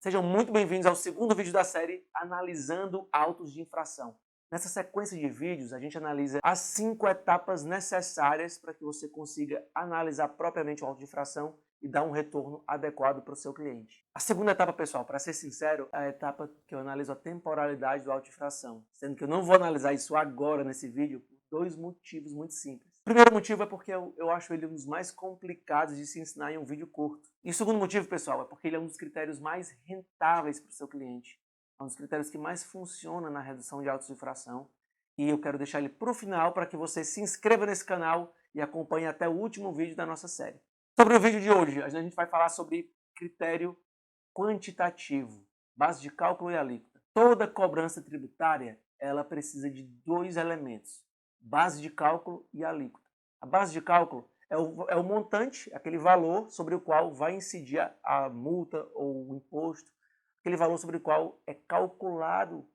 Sejam muito bem-vindos ao segundo vídeo da série Analisando Autos de Infração. Nessa sequência de vídeos, a gente analisa as 5 etapas necessárias para que você consiga analisar propriamente o auto de infração e dar um retorno adequado para o seu cliente. A segunda etapa, pessoal, para ser sincero, é a etapa que eu analiso a temporalidade do auto de infração, sendo que eu não vou analisar isso agora nesse vídeo por dois motivos muito simples. O primeiro motivo é porque eu acho ele um dos mais complicados de se ensinar em um vídeo curto. E o segundo motivo, pessoal, é porque ele é um dos critérios mais rentáveis para o seu cliente. É um dos critérios que mais funciona na redução de autos de infração. E eu quero deixar ele para o final para que você se inscreva nesse canal e acompanhe até o último vídeo da nossa série. Sobre o vídeo de hoje, a gente vai falar sobre critério quantitativo, base de cálculo e alíquota. Toda cobrança tributária ela precisa de dois elementos: base de cálculo e alíquota. A base de cálculo é o montante, aquele valor sobre o qual vai incidir a multa ou o imposto, aquele valor sobre o qual é calculado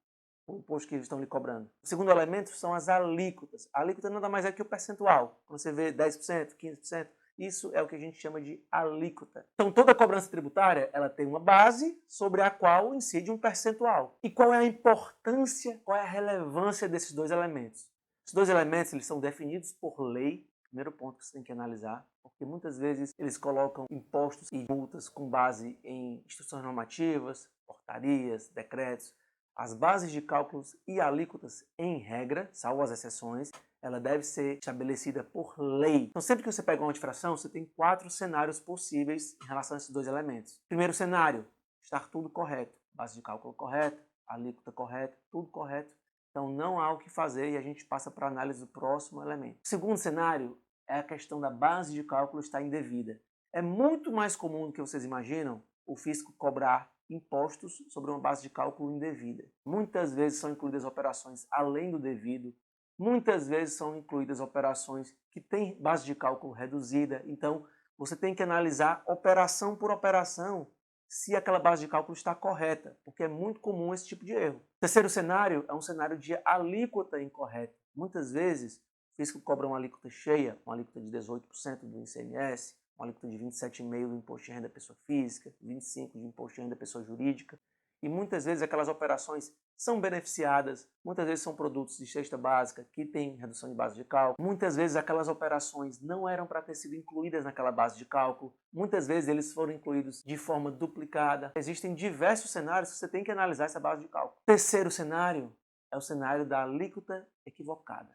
o imposto que eles estão lhe cobrando. O segundo elemento são as alíquotas. A alíquota nada mais é que o percentual. Quando você vê 10%, 15%, isso é o que a gente chama de alíquota. Então, toda cobrança tributária ela tem uma base sobre a qual incide um percentual. E qual é a importância, qual é a relevância desses dois elementos? Esses dois elementos eles são definidos por lei. Primeiro ponto que você tem que analisar, porque muitas vezes eles colocam impostos e multas com base em instruções normativas, portarias, decretos. As bases de cálculos e alíquotas, em regra, salvo as exceções, ela deve ser estabelecida por lei. Então, sempre que você pega uma infração, você tem 4 cenários possíveis em relação a esses dois elementos. Primeiro cenário, estar tudo correto. Base de cálculo correta, alíquota correta, tudo correto. Então, não há o que fazer e a gente passa para a análise do próximo elemento. O segundo cenário é a questão da base de cálculo estar indevida. É muito mais comum do que vocês imaginam o fisco cobrar impostos sobre uma base de cálculo indevida. Muitas vezes são incluídas operações além do devido, muitas vezes são incluídas operações que têm base de cálculo reduzida, então você tem que analisar operação por operação se aquela base de cálculo está correta, porque é muito comum esse tipo de erro. O terceiro cenário é um cenário de alíquota incorreta. Muitas vezes o fisco cobra uma alíquota cheia, uma alíquota de 18% do ICMS, uma alíquota de 27,5% do imposto de renda da pessoa física, 25% de imposto de renda da pessoa jurídica. E muitas vezes aquelas operações são beneficiadas, muitas vezes são produtos de cesta básica que têm redução de base de cálculo, muitas vezes aquelas operações não eram para ter sido incluídas naquela base de cálculo, muitas vezes eles foram incluídos de forma duplicada. Existem diversos cenários que você tem que analisar essa base de cálculo. O terceiro cenário é o cenário da alíquota equivocada.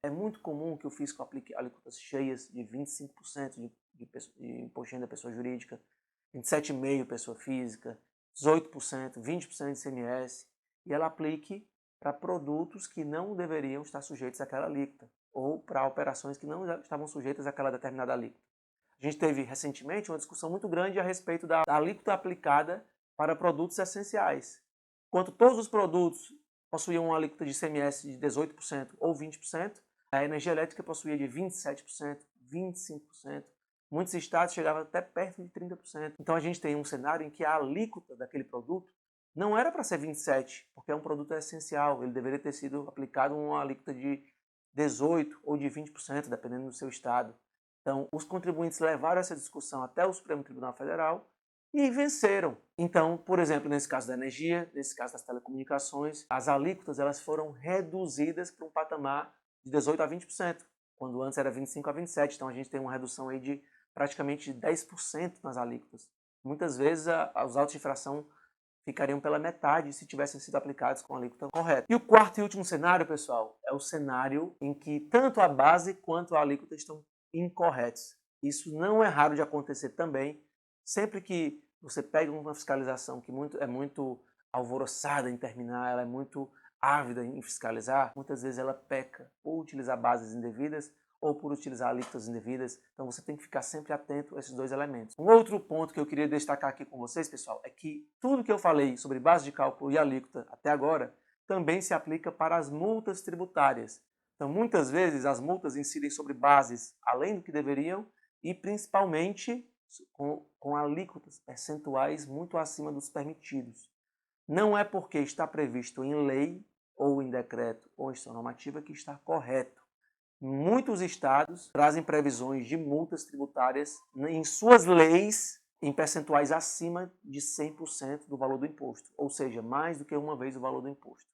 É muito comum que o fisco aplique alíquotas cheias de 25% de imposto de renda da pessoa jurídica, 27,5% pessoa física, 18%, 20% de ICMS, e ela aplique para produtos que não deveriam estar sujeitos àquela alíquota, ou para operações que não estavam sujeitas àquela determinada alíquota. A gente teve recentemente uma discussão muito grande a respeito da alíquota aplicada para produtos essenciais. Enquanto todos os produtos possuíam uma alíquota de ICMS de 18% ou 20%, a energia elétrica possuía de 27%, 25%. Muitos estados chegavam até perto de 30%. Então a gente tem um cenário em que a alíquota daquele produto não era para ser 27%, porque é um produto essencial. Ele deveria ter sido aplicado uma alíquota de 18% ou de 20%, dependendo do seu estado. Então os contribuintes levaram essa discussão até o Supremo Tribunal Federal e venceram. Então, por exemplo, nesse caso da energia, nesse caso das telecomunicações, as alíquotas elas foram reduzidas para um patamar de 18% a 20%, quando antes era 25% a 27%. Então a gente tem uma redução aí de praticamente 10% nas alíquotas. Muitas vezes os autos de infração ficariam pela metade se tivessem sido aplicados com a alíquota correta. E o quarto e último cenário, pessoal, é o cenário em que tanto a base quanto a alíquota estão incorretos. Isso não é raro de acontecer também. Sempre que você pega uma fiscalização que é muito alvoroçada em terminar, ela é muito ávida em fiscalizar, muitas vezes ela peca por utilizar bases indevidas ou por utilizar alíquotas indevidas. Então você tem que ficar sempre atento a esses dois elementos. Um outro ponto que eu queria destacar aqui com vocês, pessoal, é que tudo que eu falei sobre base de cálculo e alíquota até agora também se aplica para as multas tributárias. Então muitas vezes as multas incidem sobre bases além do que deveriam e principalmente com alíquotas percentuais muito acima dos permitidos. Não é porque está previsto em lei ou em decreto ou em instrução normativa que está correto. Muitos estados trazem previsões de multas tributárias em suas leis em percentuais acima de 100% do valor do imposto, ou seja, mais do que uma vez o valor do imposto.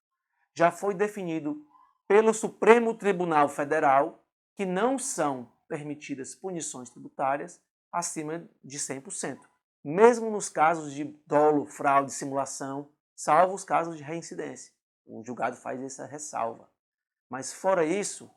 Já foi definido pelo Supremo Tribunal Federal que não são permitidas punições tributárias acima de 100%, mesmo nos casos de dolo, fraude, simulação, salvo os casos de reincidência. O julgado faz essa ressalva. Mas fora isso,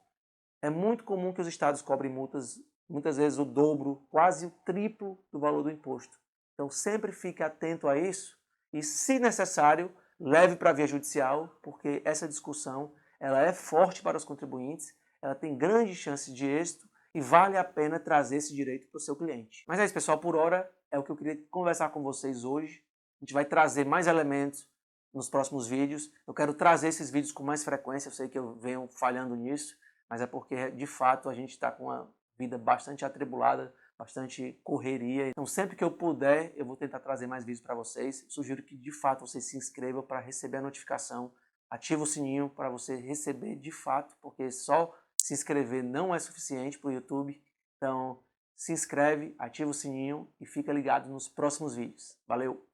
é muito comum que os estados cobrem multas, muitas vezes o dobro, quase o triplo do valor do imposto. Então sempre fique atento a isso e, se necessário, leve para a via judicial, porque essa discussão ela é forte para os contribuintes, ela tem grandes chances de êxito e vale a pena trazer esse direito para o seu cliente. Mas é isso, pessoal, por hora é o que eu queria conversar com vocês hoje. A gente vai trazer mais elementos nos próximos vídeos. Eu quero trazer esses vídeos com mais frequência, eu sei que eu venho falhando nisso, mas é porque, de fato, a gente está com uma vida bastante atribulada, bastante correria. Então, sempre que eu puder, eu vou tentar trazer mais vídeos para vocês. Sugiro que, de fato, vocês se inscrevam para receber a notificação. Ativa o sininho para você receber de fato, porque só se inscrever não é suficiente para o YouTube. Então, se inscreve, ativa o sininho e fica ligado nos próximos vídeos. Valeu!